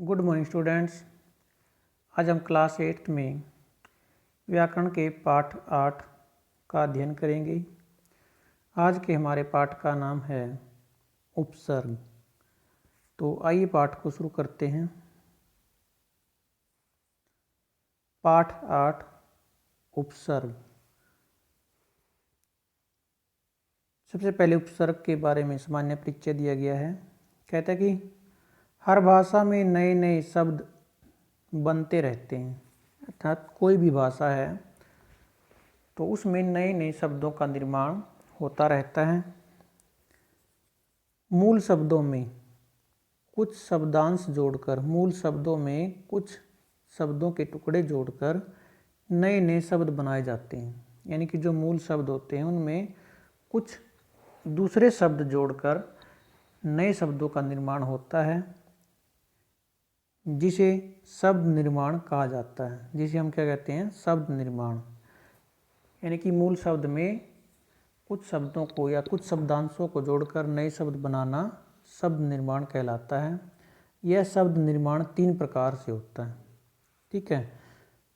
Good morning students. आज हम class 8 में व्याकरण के पाठ 8 का अध्ययन करेंगे। आज के हमारे पाठ का नाम है उपसर्ग। तो आइए पाठ को शुरू करते हैं। पाठ 8 उपसर्ग। सबसे पहले उपसर्ग के बारे में सामान्य परिचय दिया गया है। कहता है कि हर भाषा में नए नए शब्द बनते रहते हैं, अर्थात कोई भी भाषा है तो उसमें नए नए शब्दों का निर्माण होता रहता है। मूल शब्दों में कुछ शब्दांश जोड़कर, मूल शब्दों में कुछ शब्दों के टुकड़े जोड़कर नए नए शब्द बनाए जाते हैं। यानी कि जो मूल शब्द होते हैं उनमें कुछ दूसरे शब्द जोड़कर नए शब्दों का निर्माण होता है, जिसे शब्द निर्माण कहा जाता है। जिसे हम क्या कहते हैं? शब्द निर्माण। यानी कि मूल शब्द में कुछ शब्दों को या कुछ शब्दांशों को जोड़कर नए शब्द बनाना शब्द निर्माण कहलाता है। यह शब्द निर्माण 3 प्रकार से होता है। ठीक है,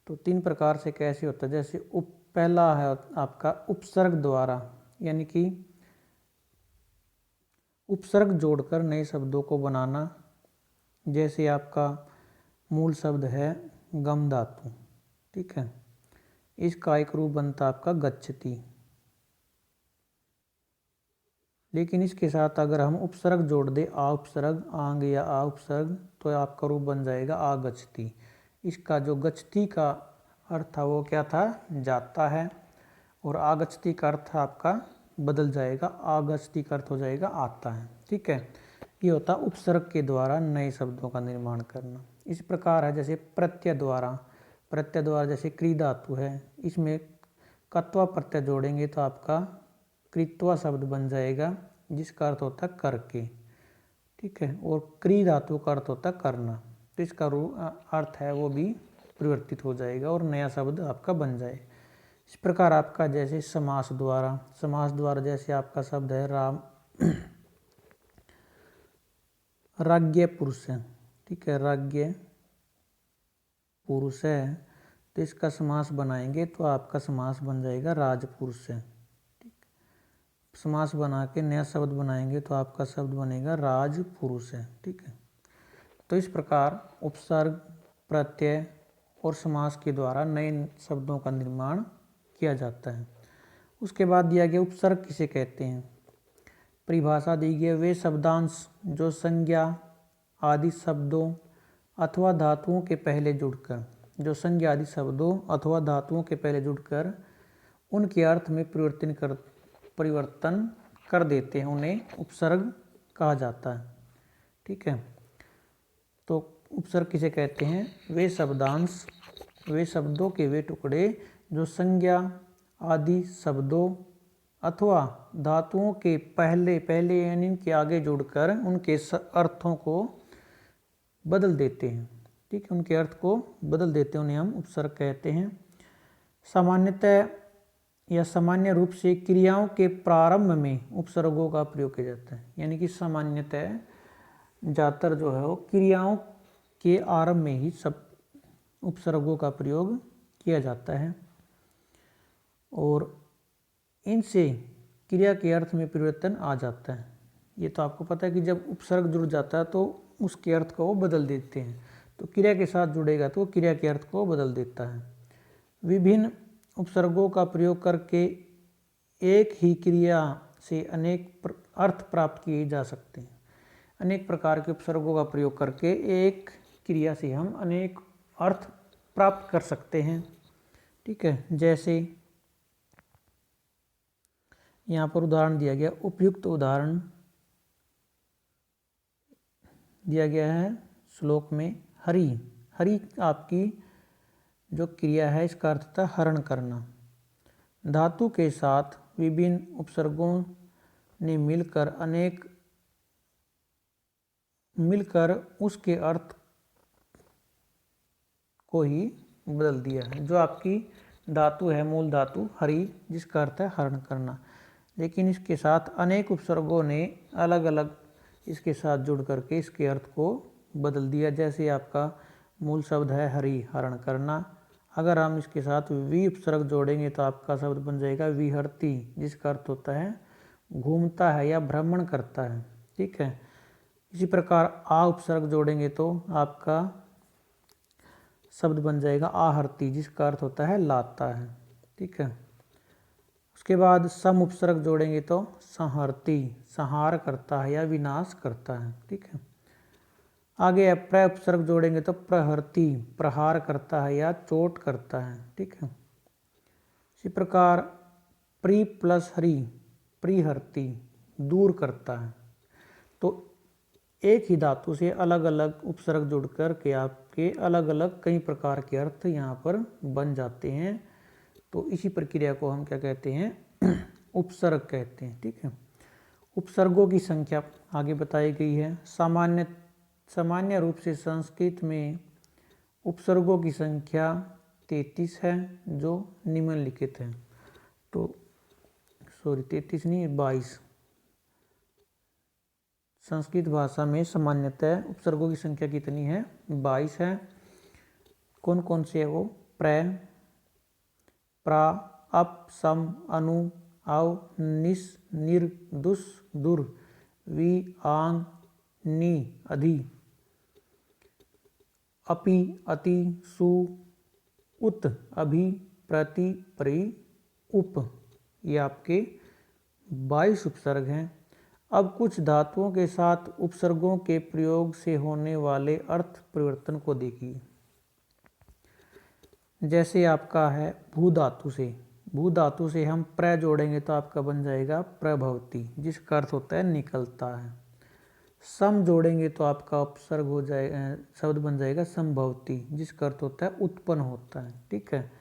तो 3 प्रकार से कैसे होता है? जैसे पहला है आपका उपसर्ग द्वारा, यानी कि उपसर्ग जोड़कर नए शब्दों को बनाना। जैसे आपका मूल शब्द है गम धातु। ठीक है, इसका एक रूप बनता आपका गच्छति, लेकिन इसके साथ अगर हम उपसर्ग जोड़ दे आ उपसर्ग, आंग या आ उपसर्ग, तो आपका रूप बन जाएगा आगच्छति। इसका जो गच्छति का अर्थ था वो क्या था? जाता है। और आगच्छति का अर्थ आपका बदल जाएगा, आगच्छति का अर्थ हो जाएगा आता है। ठीक है, ये होता उपसर्ग के द्वारा नए शब्दों का निर्माण करना। इस प्रकार है जैसे प्रत्यय द्वारा। प्रत्यय द्वारा जैसे क्री धातु है, इसमें कत्वा प्रत्यय जोड़ेंगे तो आपका कृत्वा शब्द बन जाएगा, जिसका अर्थ होता है करके। ठीक है, और क्री धातु का अर्थ होता है करना, तो इसका अर्थ है वो भी परिवर्तित हो जाएगा और नया शब्द आपका बन जाए। इस प्रकार आपका जैसे समास द्वारा, समास द्वारा जैसे आपका शब्द है राम राज्ञ पुरुष है। ठीक है, राज्ञ पुरुष है, तो इसका समास बनाएंगे तो आपका समास बन जाएगा राजपुरुष है। समास बना के नया शब्द बनाएंगे तो आपका शब्द बनेगा राजपुरुष है। ठीक है, तो इस प्रकार उपसर्ग, प्रत्यय और समास के द्वारा नए शब्दों का निर्माण किया जाता है। उसके बाद दिया गया उपसर्ग किसे कहते हैं? परिभाषा दी गई, वे शब्दांश जो संज्ञा आदि शब्दों अथवा धातुओं के पहले जुड़कर, जो संज्ञा आदि शब्दों अथवा धातुओं के पहले जुड़कर उनके अर्थ में परिवर्तन कर देते हैं, उन्हें उपसर्ग कहा जाता है। ठीक है, तो उपसर्ग किसे कहते हैं? वे शब्दांश, वे शब्दों के वे टुकड़े जो संज्ञा आदि शब्दों अथवा धातुओं के पहले यानी इनके आगे जुड़कर उनके अर्थों को बदल देते हैं। ठीक है, उनके अर्थ को बदल देते हैं, उन्हें हम उपसर्ग कहते हैं। सामान्यतः या सामान्य रूप से क्रियाओं के प्रारंभ में उपसर्गों का प्रयोग किया जाता है। यानी कि सामान्यतः ज़्यादातर जो है वो क्रियाओं के आरंभ में ही सब उपसर्गों का प्रयोग किया जाता है, और इनसे क्रिया के अर्थ में परिवर्तन आ जाता है। ये तो आपको पता है कि जब उपसर्ग जुड़ जाता है तो उसके अर्थ को वो बदल देते हैं। तो क्रिया के साथ जुड़ेगा तो क्रिया के अर्थ को बदल देता है। विभिन्न उपसर्गों का प्रयोग करके एक ही क्रिया से अनेक अर्थ प्राप्त किए जा सकते हैं। अनेक प्रकार के उपसर्गों का प्रयोग करके एक क्रिया से हम अनेक अर्थ प्राप्त कर सकते हैं। ठीक है, जैसे यहाँ पर उदाहरण दिया गया, उपयुक्त उदाहरण दिया गया है श्लोक में। हरि, हरि आपकी जो क्रिया है इसका अर्थ था हरण करना। धातु के साथ विभिन्न उपसर्गों ने मिलकर उसके अर्थ को ही बदल दिया है। जो आपकी धातु है, मूल धातु हरि, जिसका अर्थ है हरण करना, लेकिन इसके साथ अनेक उपसर्गों ने अलग अलग इसके साथ जुड़ करके इसके अर्थ को बदल दिया। जैसे आपका मूल शब्द है हरि, हरण करना, अगर हम इसके साथ वी उपसर्ग जोड़ेंगे तो आपका शब्द बन जाएगा विहरती, जिसका अर्थ होता है घूमता है या भ्रमण करता है। ठीक है। इसी प्रकार आ उपसर्ग जोड़ेंगे तो आपका शब्द बन जाएगा आहर्ती, जिसका अर्थ होता है लाता है। ठीक है। उसके बाद सम उपसर्ग जोड़ेंगे तो संहरती, संहार करता है या विनाश करता है। ठीक है। आगे प्र उपसर्ग जोड़ेंगे तो प्रहरती, प्रहार करता है या चोट करता है। ठीक है। इसी प्रकार प्री प्लस हरि, प्रीहरती, दूर करता है। तो एक ही धातु से अलग अलग उपसर्ग जुड़कर के आपके अलग अलग कई प्रकार के अर्थ यहाँ पर बन जाते हैं। तो इसी प्रक्रिया को हम क्या कहते हैं, उपसर्ग कहते हैं। ठीक है। उपसर्गों की संख्या आगे बताई गई है। सामान्य रूप से संस्कृत में उपसर्गों की संख्या 33 है, जो निम्नलिखित है। तो 33 नहीं, 22। संस्कृत भाषा में सामान्यतः उपसर्गों की संख्या कितनी है, 22 है। कौन कौन से है वो? प्र, प्रा, अप, सम, अनु, अव, निस, निर, दुस, दुर, वि, आंग, नि, अधि, अपि, अति, सु, उत, अभि, प्रति, परि, उप। ये आपके 22 उपसर्ग हैं। अब कुछ धातुओं के साथ उपसर्गों के प्रयोग से होने वाले अर्थ परिवर्तन को देखिए। जैसे आपका है भू धातु से, भू धातु से हम प्र जोड़ेंगे तो आपका बन जाएगा प्रभवती, जिसका अर्थ होता है निकलता है। सम जोड़ेंगे तो आपका उपसर्ग हो जाएगा, शब्द बन जाएगा संभवती, जिसका अर्थ होता है उत्पन्न होता है। ठीक है।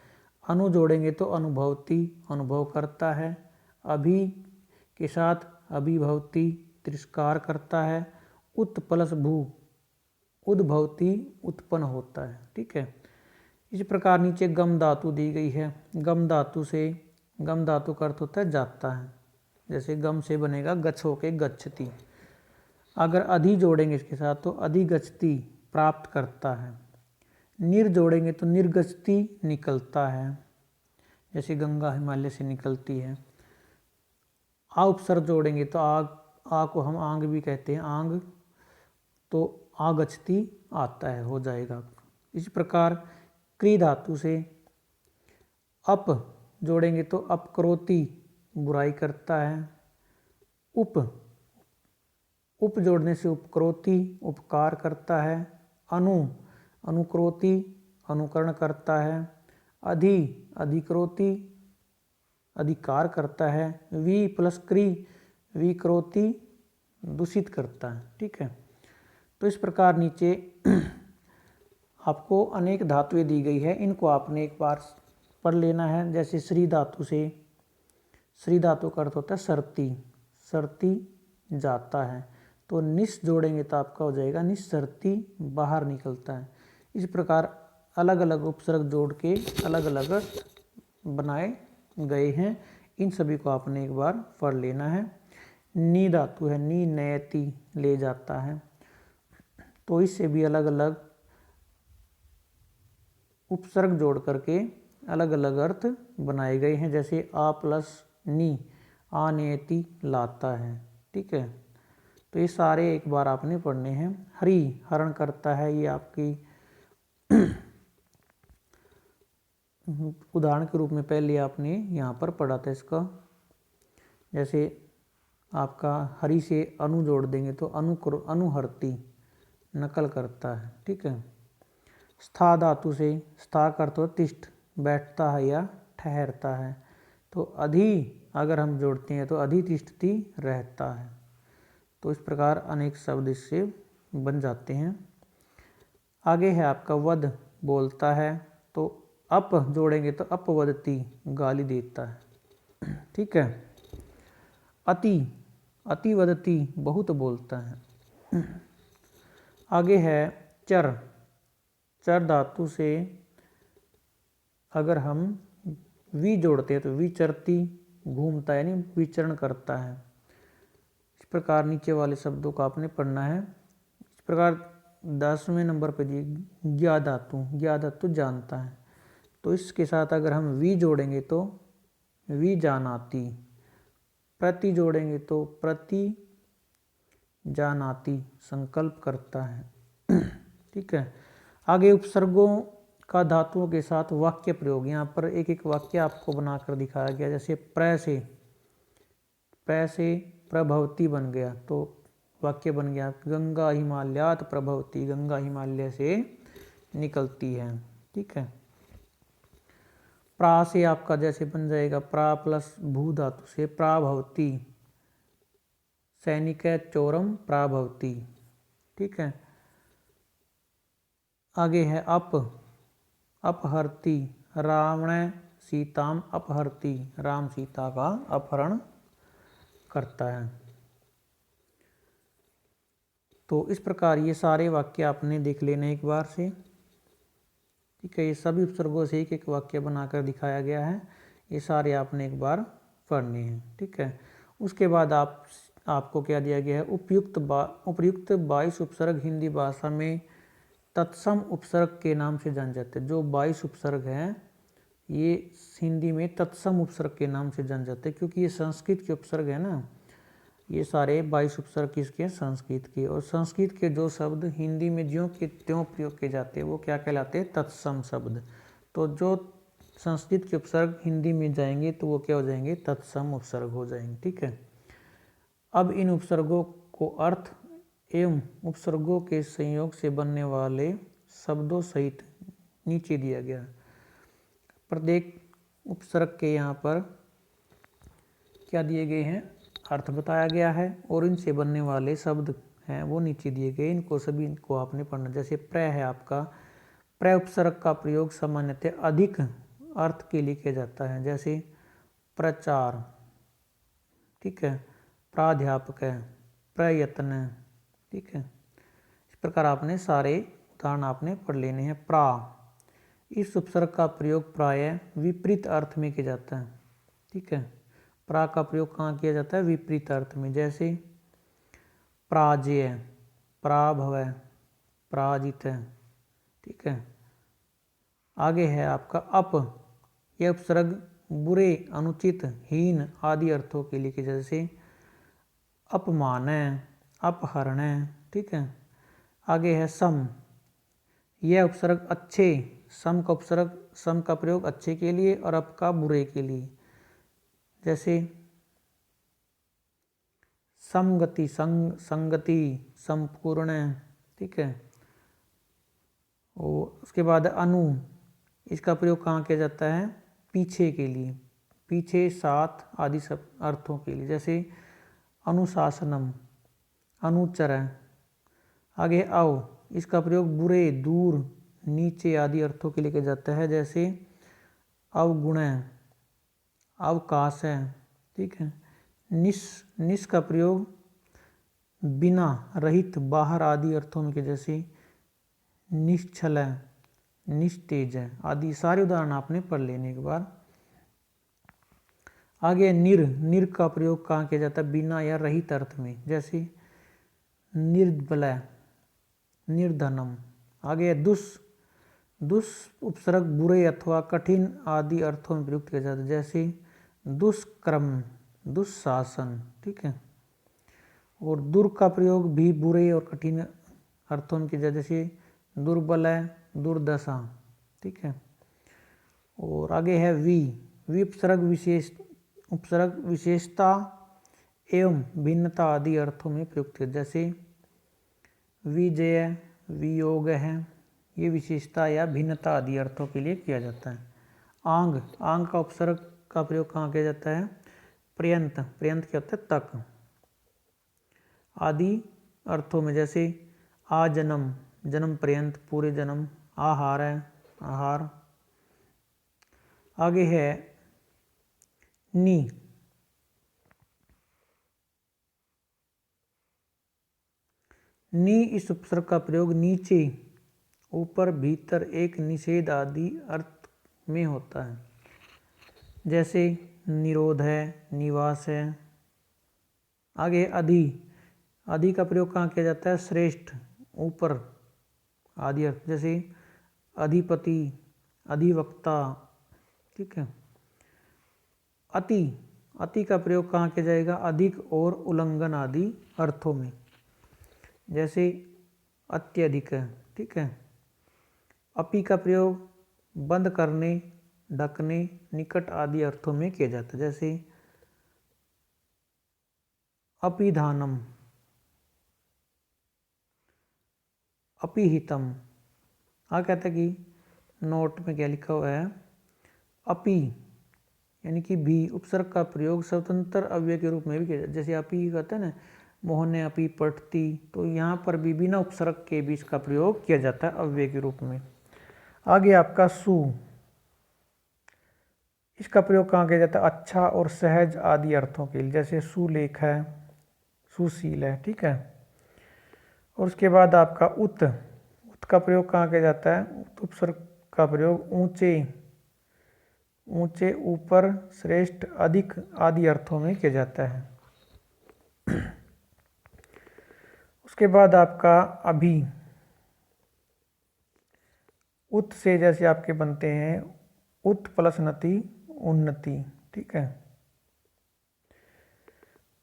अनु जोड़ेंगे तो अनुभवती, अनुभव करता है। अभि के साथ अभिभवती, तिरस्कार करता है। उत प्लस भू, उद्भवती, उत्पन्न होता है। ठीक है। इस प्रकार नीचे गम धातु दी गई है। गम धातु से, गम धातु का अर्थ होता है जाता है। जैसे गम से बनेगा गच्छ होके गच्छति। अगर अधि जोड़ेंगे इसके साथ तो अधिगच्छति, प्राप्त करता है। निर जोड़ेंगे तो निर्गच्छति, निकलता है, जैसे गंगा हिमालय से निकलती है। आ उपसर्ग जोड़ेंगे तो आग, आ को हम आंग भी कहते हैं, आंग, तो आगच्छति, आता है, हो जाएगा। इस प्रकार क्री धातु से अप जोड़ेंगे तो अपकरोति, बुराई करता है। उप जोड़ने से उपकरोति, उपकार करता है। अनुकरोति, अनुकरण करता है। अधिकरोति, अधिकार करता है। वी प्लस क्री, विकरोति, दूषित करता है। ठीक है। तो इस प्रकार नीचे आपको अनेक धातुएं दी गई है, इनको आपने एक बार पढ़ लेना है। जैसे श्री धातु से, श्री धातु का अर्थ होता है सरती, सरती जाता है। तो निस जोड़ेंगे तो आपका हो जाएगा निस्सरती, बाहर निकलता है। इस प्रकार अलग अलग उपसर्ग जोड़ के अलग अलग अर्थ बनाए गए हैं। इन सभी को आपने एक बार पढ़ लेना है। नी धातु है, नी नयति, ले जाता है। तो इससे भी अलग अलग उपसर्ग जोड़ करके अलग अलग अर्थ बनाए गए हैं। जैसे आ प्लस नी, आनेति, लाता है। ठीक है। तो ये सारे एक बार आपने पढ़ने हैं। हरि, हरण करता है, ये आपकी उदाहरण के रूप में पहले आपने यहाँ पर पढ़ा था इसका। जैसे आपका हरि से अनु जोड़ देंगे तो अनुहरती, नकल करता है। ठीक है। स्था धातु से, स्था का अर्थ तिष्ठ, बैठता है या ठहरता है। तो अधि अगर हम जोड़ते हैं तो अधितिष्ठति, रहता है। तो इस प्रकार अनेक शब्द इससे बन जाते हैं। आगे है आपका वध, बोलता है। तो अप जोड़ेंगे तो अपवदती, गाली देता है। ठीक है। अति, अतिवदती, बहुत बोलता है। आगे है चर, चर धातु से अगर हम वी जोड़ते हैं तो विचरती, घूमता है, यानी विचरण करता है। इस प्रकार नीचे वाले शब्दों को आपने पढ़ना है। इस प्रकार 10वें नंबर पे दी ज्ञा धातु जानता है, तो इसके साथ अगर हम वी जोड़ेंगे तो वी जानाति, प्रति जोड़ेंगे तो प्रति जानाति, संकल्प करता है। ठीक है। आगे उपसर्गों का धातुओं के साथ वाक्य प्रयोग, यहाँ पर एक एक वाक्य आपको बनाकर दिखाया गया। जैसे प्र से प्रभवती बन गया, तो वाक्य बन गया गंगा हिमालयात प्रभवती, गंगा हिमालय से निकलती है। ठीक है। प्रा से आपका जैसे बन जाएगा प्रा प्लस भू धातु से प्राभवती, सैनिक चोरम प्राभवती। ठीक है। आगे है अपहरती, रावण सीताम अपहरती, राम सीता का अपहरण करता है। तो इस प्रकार ये सारे वाक्य आपने देख लेने एक बार से। ठीक है। ये सभी उपसर्गों से एक एक वाक्य बनाकर दिखाया गया है, ये सारे आपने एक बार पढ़ने हैं। ठीक है। उसके बाद आपको क्या दिया गया है, उपयुक्त 22 उपसर्ग हिंदी भाषा में तत्सम उपसर्ग के नाम से जाने जाते हैं। जो 22 उपसर्ग हैं ये हिंदी में तत्सम उपसर्ग के नाम से जाने जाते हैं, क्योंकि ये संस्कृत के उपसर्ग है ना, ये सारे 22 उपसर्ग किसके, संस्कृत के। और संस्कृत के जो शब्द हिंदी में ज्यों के त्यों प्रयोग किए जाते हैं वो क्या कहलाते हैं, तत्सम शब्द। तो जो संस्कृत के उपसर्ग हिंदी में जाएंगे तो वो क्या हो जाएंगे, तत्सम उपसर्ग हो जाएंगे। ठीक है। अब इन उपसर्गों को अर्थ एवं उपसर्गों के संयोग से बनने वाले शब्दों सहित नीचे दिया गया। प्रत्येक उपसर्ग के यहाँ पर क्या दिए गए हैं, अर्थ बताया गया है, और इनसे बनने वाले शब्द हैं वो नीचे दिए गए। इनको सभी को आपने पढ़ना। जैसे प्र है आपका, प्र उपसर्ग का प्रयोग सामान्यतः अधिक अर्थ के लिए किया जाता है। जैसे प्रचार, ठीक है, प्राध्यापक है, प्रयत्न। ठीक है। इस प्रकार आपने सारे उदाहरण आपने पढ़ लेने हैं। प्रा, इस उपसर्ग का प्रयोग प्रायः विपरीत अर्थ में किया जाता है। ठीक है। प्रा का प्रयोग कहाँ किया जाता है, विपरीत अर्थ में। जैसे प्राजेय, पराभव, पराजित। ठीक है। आगे है आपका अप, यह उपसर्ग बुरे, अनुचित, हीन आदि अर्थों के लिए किया। जैसे अपमान, अपहरण। ठीक है। आगे है सम, यह उपसर्ग अच्छे, सम का उपसर्ग, सम का प्रयोग अच्छे के लिए और अप का बुरे के लिए। जैसे समगति, संगति, संपूर्ण। ठीक है। और उसके बाद अनु, इसका प्रयोग कहाँ किया जाता है, पीछे के लिए, पीछे, साथ आदि सब अर्थों के लिए। जैसे अनुशासनम, अनुचर। आगे अव, इसका प्रयोग बुरे, दूर, नीचे आदि अर्थों के लिए किया जाता है। जैसे अवगुण, अवकाश। ठीक है। निस का प्रयोग बिना, रहित, बाहर आदि अर्थों में किया। जैसे निश्चल, निस्तेज आदि सारे उदाहरण आपने पढ़ लेने के बाद। आगे निर का प्रयोग कहाँ किया जाता है, बिना या रहित अर्थ में। जैसे निर्बल, निर्धनम। आगे दुस उपसर्ग बुरे अथवा कठिन आदि अर्थों में प्रयुक्त किया जाता है। जैसे दुष्कर्म, दुस्शासन। ठीक है। और दुर का प्रयोग भी बुरे और कठिन अर्थों में किया जाता है। जैसे दुर्बल, दुर्दशा। ठीक है। और आगे है वी उपसर्ग विशेषता एवं भिन्नता आदि अर्थों में प्रयुक्त है। जैसे विजय, वियोग है, ये विशेषता या भिन्नता आदि अर्थों के लिए किया जाता है। आंग का उपसर्ग का प्रयोग कहाँ किया जाता है, पर्यंत क्या होता है, तक आदि अर्थों में। जैसे आजन्म, जन्म पर्यंत, पूरे जन्म। आहार है, आहार। आगे है नी, इस उपसर्ग का प्रयोग नीचे, ऊपर, भीतर, एक, निषेध आदि अर्थ में होता है। जैसे निरोध है, निवास है। आगे अधि का प्रयोग कहाँ किया जाता है, श्रेष्ठ, ऊपर, आदि अर्थ, जैसे अधिपति, अधिवक्ता, ठीक है। अति, अति का प्रयोग कहाँ किया जाएगा? अधिक और उल्लंघन आदि अर्थों में, जैसे अत्यधिक है, ठीक है। अपि का प्रयोग बंद करने, ढकने, निकट आदि अर्थों में किया जाता है, जैसे अपिधानम, अपिहितम। कहता है कि नोट में क्या लिखा हुआ है, अपि यानी कि भी उपसर्ग का प्रयोग स्वतंत्र अव्यय के रूप में भी किया जाता है, जैसे अपि कहते हैं ना, मोहन ने अपि पढ़ती, तो यहाँ पर भी बिना उपसर्ग के भी इसका प्रयोग किया जाता है अव्यय के रूप में। आगे आपका सु, इसका प्रयोग कहाँ किया जाता है? अच्छा और सहज आदि अर्थों के लिए, जैसे सुलेख है, सुशील है, ठीक है। और उसके बाद आपका उत, उत का प्रयोग कहाँ किया जाता है? उत उपसर्ग का प्रयोग ऊंचे, ऊंचे, ऊपर, श्रेष्ठ, अधिक आदि अर्थों में किया जाता है। उसके बाद आपका अभी, उत से जैसे आपके बनते हैं उत प्लस नति, उन्नति, ठीक है।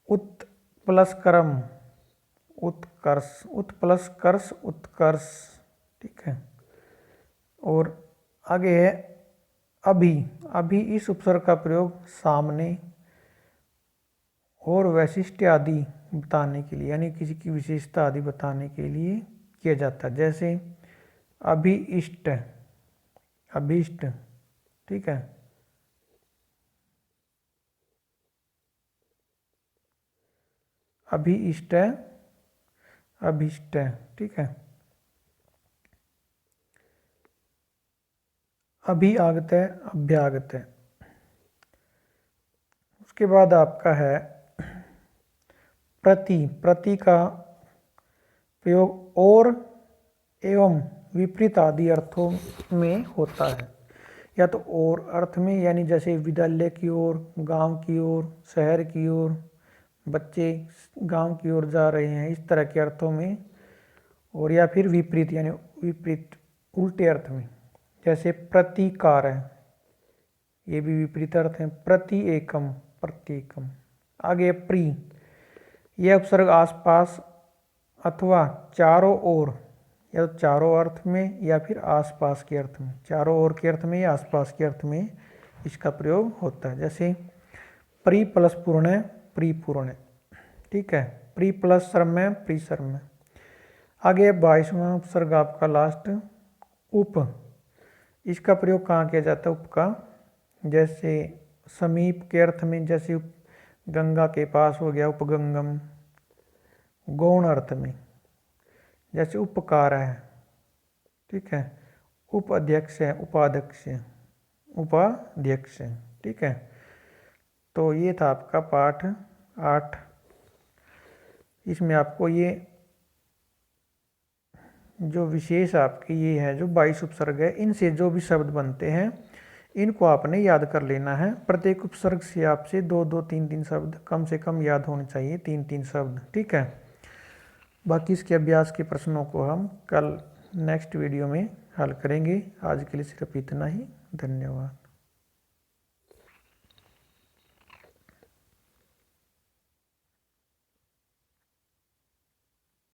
उत प्लस कर्म, उत्कर्ष, उत प्लस कर्ष, उत्कर्ष, ठीक है। और आगे है अभी, अभी इस उपसर्ग का प्रयोग सामने और वैशिष्ट्य आदि बताने के लिए, यानी किसी की विशेषता आदि बताने के लिए किया जाता है, जैसे अभीष्ट, अभीष्ट, ठीक है। अभीष्ट, अभीष्ट, ठीक है। अभिआगत, अभ्यागत। उसके बाद आपका है प्रति, प्रति का प्रयोग और एवं विपरीत आदि अर्थों में होता है, या तो और अर्थ में, यानी जैसे विद्यालय की ओर, गांव की ओर, शहर की ओर, बच्चे गांव की ओर जा रहे हैं, इस तरह के अर्थों में। और या फिर विपरीत, यानी विपरीत उल्टे अर्थ में, जैसे प्रतिकार है, ये भी विपरीत अर्थ है, प्रति एकम, प्रत्येकम। आगे प्री, यह उपसर्ग आसपास अथवा चारों ओर, या तो चारों अर्थ में या फिर आसपास के अर्थ में, चारों ओर के अर्थ में या आसपास के अर्थ में इसका प्रयोग होता है, जैसे प्री प्लस पूर्ण, प्रीपूर्ण, ठीक है। प्री प्लस सर्वमय, प्रीसर्वमय। आगे 22वां उपसर्ग आपका लास्ट उप, इसका प्रयोग कहाँ किया जाता है? उप का, जैसे समीप के अर्थ में, जैसे गंगा के पास हो गया उपगंगम। गौण अर्थ में, जैसे उपकार है, ठीक है। उपाध्यक्ष है, उपाध्यक्ष, उपाध्यक्ष, ठीक है। तो ये था आपका पाठ 8। इसमें आपको ये जो विशेष आपकी ये है जो 22 उपसर्ग है, इनसे जो भी शब्द बनते हैं इनको आपने याद कर लेना है। प्रत्येक उपसर्ग से आपसे 2-2, 3-3 शब्द कम से कम याद होने चाहिए, 3-3 शब्द, ठीक है। बाकी इसके अभ्यास के प्रश्नों को हम कल नेक्स्ट वीडियो में हल करेंगे। आज के लिए सिर्फ इतना ही। धन्यवाद।